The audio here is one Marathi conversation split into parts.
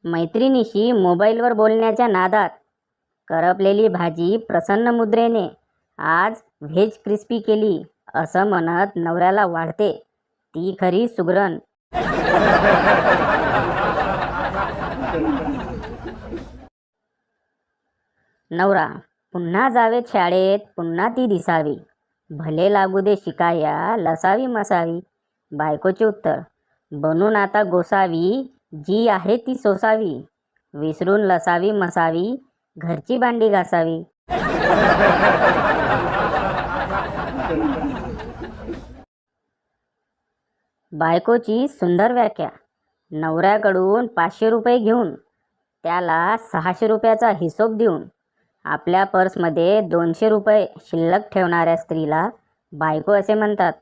मैत्रिणीशी मोबाईलवर बोलण्याच्या नादात करपलेली भाजी प्रसन्न मुद्रेने आज व्हेज क्रिस्पी केली असं म्हणत नवऱ्याला वाढते ती खरी सुगरण. नवरा पुन्हा जावे शाळेत, पुन्हा ती दिसावी, भले लागू दे शिकाया लसावी मसावी. बायकोचे उत्तर, बनून आता गोसावी, जी आहे ती सोसावी, विसरून लसावी मसावी, घरची भांडी घासावी. बायकोची सुंदर व्याख्या, नवऱ्याकडून 500 रुपये घेऊन त्याला 600 रुपयाचा हिशोब देऊन आपल्या पर्समध्ये 200 रुपये शिल्लक ठेवणाऱ्या स्त्रीला बायको असे म्हणतात.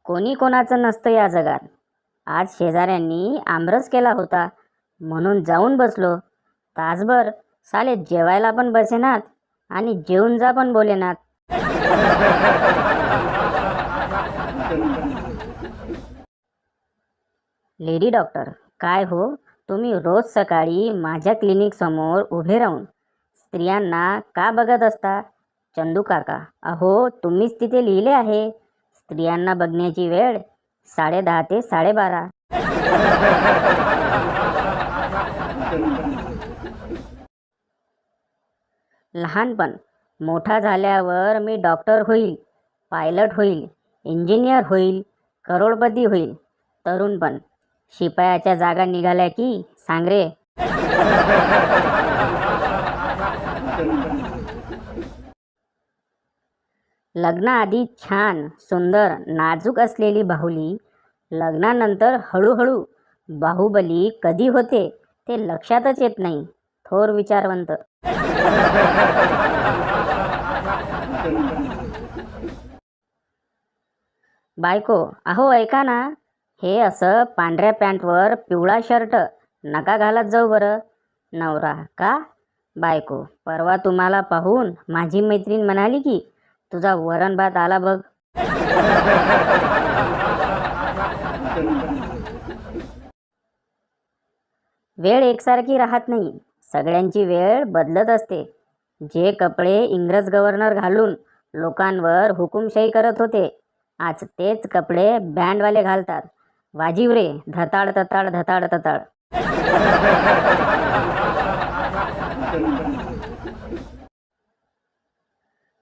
कोणी कोणाचं नसतं या जगात. आज शेजाऱ्यांनी आमरस केला होता म्हणून जाऊन बसलो. तासभर साले जेवायला पण बसेनात आणि जेवून जा पण बोलेनात. लेडी डॉक्टर, काय हो, तुम्ही रोज सकाळी माझ्या क्लिनिक समोर उभे राहून स्त्रियांना का बघत असता? चंदू काका, अहो तुम्हीच तिथे लिहिले आहे, स्त्रियांना बघण्याची वेळ 10:30 ते 12:30. लहानपण, मोठा झाल्यावर मी डॉक्टर होईल, पायलट होईल, इंजिनियर होईल, करोडपती होईल. तरुणपण, शिपायाच्या जागा निघाल्या की सांग रे. लग्नाआधी छान सुंदर नाजूक असलेली बाहुली लग्नानंतर हळूहळू बाहुबली कधी होते ते लक्षातच येत नाही. थोर विचारवंत. बायको, अहो ऐका ना, हे असं पांढऱ्या पॅन्टवर पिवळा शर्ट नका घालत जाऊ बरं. नवरा, का? बायको, परवा तुम्हाला पाहून माझी मैत्रीण म्हणाली की तुझा वरण भात आला बघ. वेळ एकसारखी राहत नाही, सगळ्यांची वेळ बदलत असते. जे कपडे इंग्रज गव्हर्नर घालून लोकांवर हुकुमशाही करत होते, आज तेच कपडे बँडवाले घालतात. वाजीव रे, धताड धताड धताड धताड.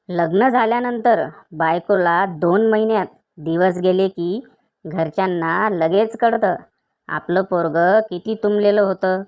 लग्न झाल्यानंतर बायकोला 2 महिन्यात दिवस गेले की घरच्यांना लगेच कळतं आपलं पोरगं किती तुंबलेलं होतं.